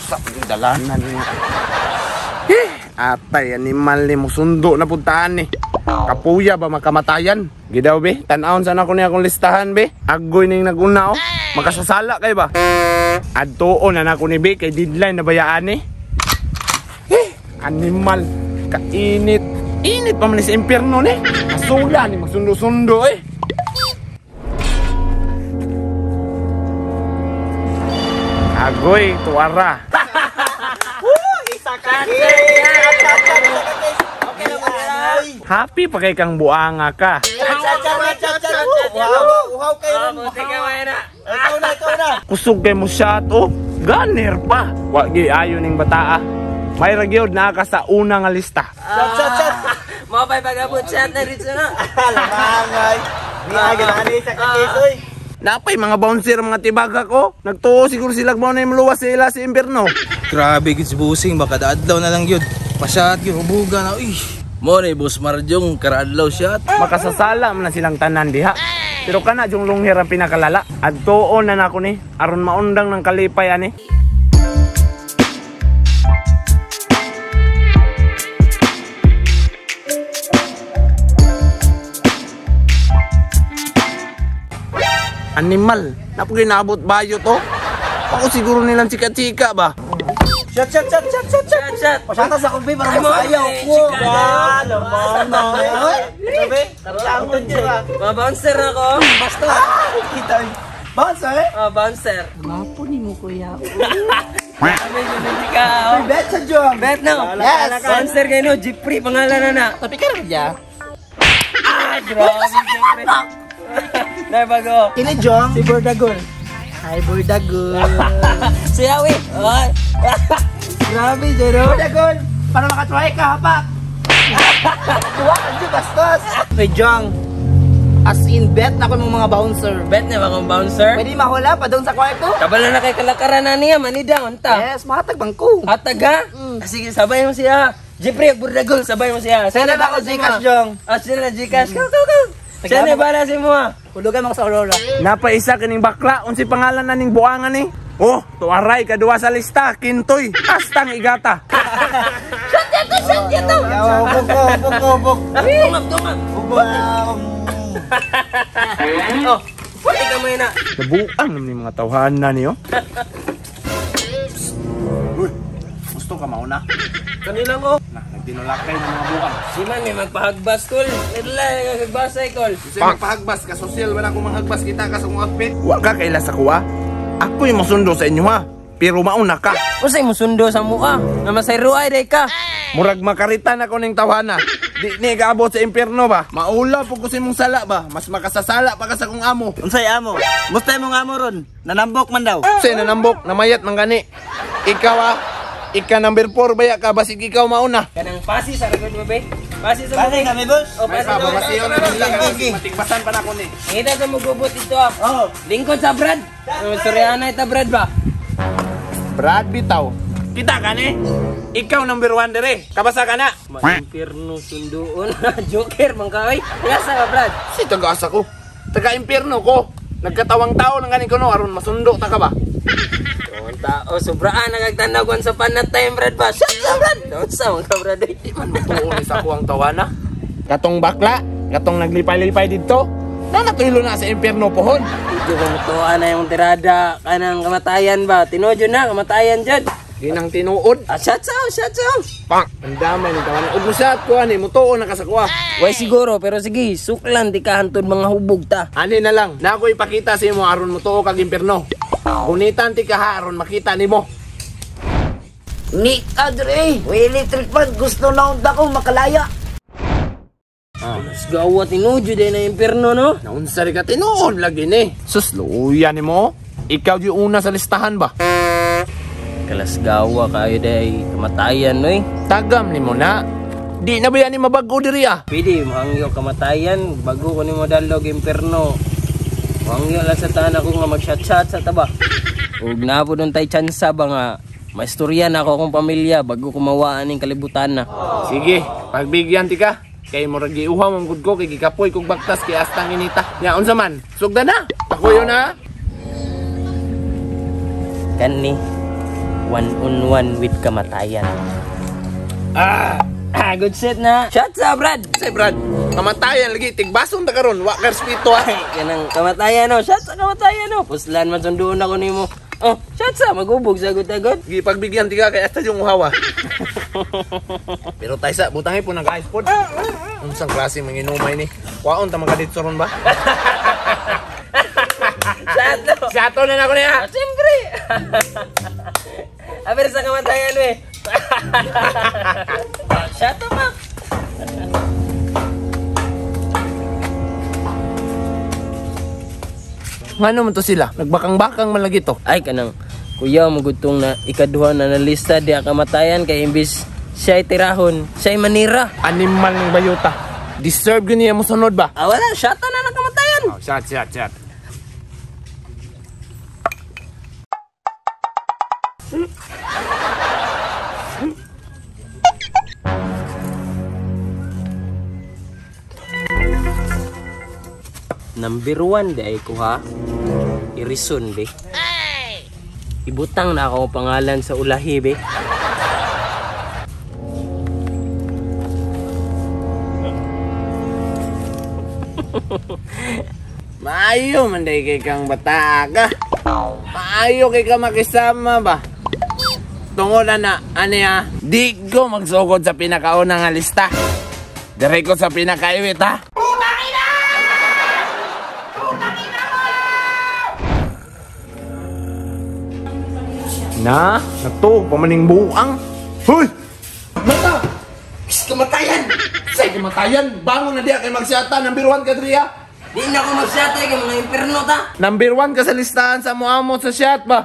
Sa dalanan niya. Atay, animal ni mo sundo na puntaan ni. Kapuya ba makamatayan? Gidaw be, tan-aon sana ko niya akong listahan be. Agoy ning naguna oh. Makasasala kay ba? Adtoon na nako ni be kay deadline na bayaan ni. Animal, kainit. Init pa man sa impyerno ni. Asula ni magsundo-sundo eh. Agoy, tuara. Happy pa kay kang buanga ka. Uhaw kayo na. Ikaw na. Kusog kay mo shot oh. Ganer pa. Wagi ayo ning bataa. May ragyod na ka sa una nga lista. Chat. Mabay pagabot chat na rito na. Lamangay. Ni sa kakisoy. Napay mga bouncer mga tibaga ko. Nagtuo siguro sila mo na maluwas sila sa impyerno. Grabe gid si Busing baka daadlaw na lang yun. Pasyat yun hubuga na. Mo ni Boss Marjong karadlaw shot. Makasasala man na silang tanan diha. Pero kana yung lunghir ang pinakalala. Adtoon na nako ni aron maundang ng kalipay ani. Animal, napagay naabot bayo to. Ako siguro nilang chika-chika ba? Shot. Pasyata sa kumbi para masayaw ko. Laman na. Sabi, tartangon siya. Mga bouncer ako. Basta. Kita. Bouncer? Bouncer. Mapo ni mo kuya. Hindi ka. Bet sa Jong. Bet na. Yes. Bouncer kayo no. Jeffrey pangalan na. Tapi ka rin dyan. Grabe Jeffrey. Nay bago. Kini Jong. Si Bordagol. Hi Bordagol. Si Awi. Grabe Jero. Bordagol. Para makatry ka hapak. Tuwa ka dyan bastos. Kay Jong. As in bet na ko ng mga bouncer. Bet na ba kung bouncer? Pwede mahula pa doon sa kwarto. Kabala na kay kalakaran na niya. Manida. Unta. Yes, mahatag bangko. Hatag ha? Sige, sabay mo siya. Jeffrey, Burdagol, sabay mo siya. Sana ba ako Gcash Jong? Sila Gcash. Go. Siya na bala si mo ha. Hulugan mo sa Aurora. Napaisa kining bakla unsi pangalan na ning buangan ni. Oh, tuaray kadua sa lista, kintoy. Astang igata. Shot dito. Buk. Tungap. Oh, pwede ka mo yun na. Nabuang naman yung mga tawhanan niyo. Uy, gusto ka mauna? Kanila ko. Nagdinulakay ng mga buang. Si man may magpahagbas kol. Nila nagagbasay kol. Kasi magpahagbas ka, social ba na kung mahagbas kita ka sa kong outfit? Wa ka kaila sa kuha. Ako yung masundo sa inyo ha. Pero mauna ka. Usay mo sundo sa mukha. Na masayruay day ka. Murag makaritan ako ng tawhana. Di ni gaabot sa impyerno ba? Maula po ko sa imong sala ba? Mas makasasala pa ka sa kong amo. Unsay amo? Musta imong amo ron? Nanambok man daw. Say nanambok, namayat man gani. Ikaw ha? Ika number 4 baya ka basig ikaw mauna. Kanang pasi sa ragod mo be. Pasi sa Pati kami boss. O pasi sa mo. Basiyo na lang matigbasan pa na ko ni. Kita ka magubot dito ah. Oh. Lingkod sa Brad. Suryana ita Brad ba? Brad bitaw. Kita ka ni? Ikaw number 1 dire. Kabasa ka na. Impierno sunduon. Joker man ka oy. Ngasa ka Brad? Si taga-asa ko. Taga-impyerno ko. Nagkatawang tao ng ganin ko no aron masundo ta ka ba? Ang tao sobraan nagagtanagon sa panatay Brad ba? Shut up Brad. Don't sound ka Brad. Di man matuon sa kuwang tawana. Katong bakla, katong naglipay-lipay dito. Na natulo na sa impyerno pohon. Ito kung tuwa na yung tirada kanang kamatayan ba? Tinodyo na kamatayan dyan. Ginang tinuod. Shut up. Pang, ang damay ng tawanan. Ug musat ko ani mutuon na ka sa kuha. Way siguro pero sige suklan di ka hantod mga hubog ta. Ani na lang, na ako ipakita sa imo aron mutuo kag impyerno. Gunitan ti ka ha aron makita nimo. Ni Adre, electric fan gusto na unda ko makalaya. Mas gawa tinudyo din na impierno no? Naunsa ri ka tinuod lagi ni. Sus luya nimo. Ikaw di una sa listahan ba? Kalas gawa kayo day kamatayan no eh. Tagam nimo na. Di na ba yan ni mabago diri ah? Pwede mahangyo kamatayan bago ko ni mo dalog impierno. Mahangyo lang sa tahan ako nga mag-chat-chat sa taba. Ug na po doon tay tsansa ba nga maistoryan ako akong pamilya bago ko mawaan ning kalibutan na. Sige, pagbigyan ti ka. Kay mo ragi uha mong gud ko kay gikapoy kog baktas kay astang inita. Nya unsa man? Sugda na. Takuyo na. Kani one-on-one with kamatayan. Good set na. Shots sa Brad. Say Brad, kamatayan lagi tigbason ta karon, wa ka respeto ha. Kanang kamatayan no. Shots sa kamatayan no. Puslan man sunduon ako nimo. Oh, shots sa magubog sa agad-agad. Gipagbigyan tiga kay hasta yung uhawa. Pero tayo sa butangay po ng guys pod. Unsang klase manginumay ni? Kwaon ta makaditso ron ba? Sato. Sato na ako niya. Siyempre. Aber sa kamatayan we. Sato ma. Ngano man to sila? Nagbakang-bakang man lagi to. Ay kanang kuya mo gutong na ikaduha na nalista diya kamatayan kay imbis siya'y tirahon, siya'y manira. Animal ng bayota. Deserve gani mo sunod ba? Ah wala, shata na ng kamatayan. Oh, shot. Number 1 di ay ko ha. Irison be. Ibutang na ako ang pangalan sa ulahi be. Maayo man day kay kang bataga. Maayo kay ka makisama ba? Tungod na ano ya? Di ko magsugod sa pinakaunang nga lista. Dire ko sa pinakaiwit ha. Nato, pamaning buang. Hoy! Mata! Kamatayan! Say, kamatayan! Bangon na diya kay magsyata. Number 1 ka, Dria. Di na ako magsiyate kay mga imperno ta. Number 1 ka sa listahan sa muamot sa shot ba?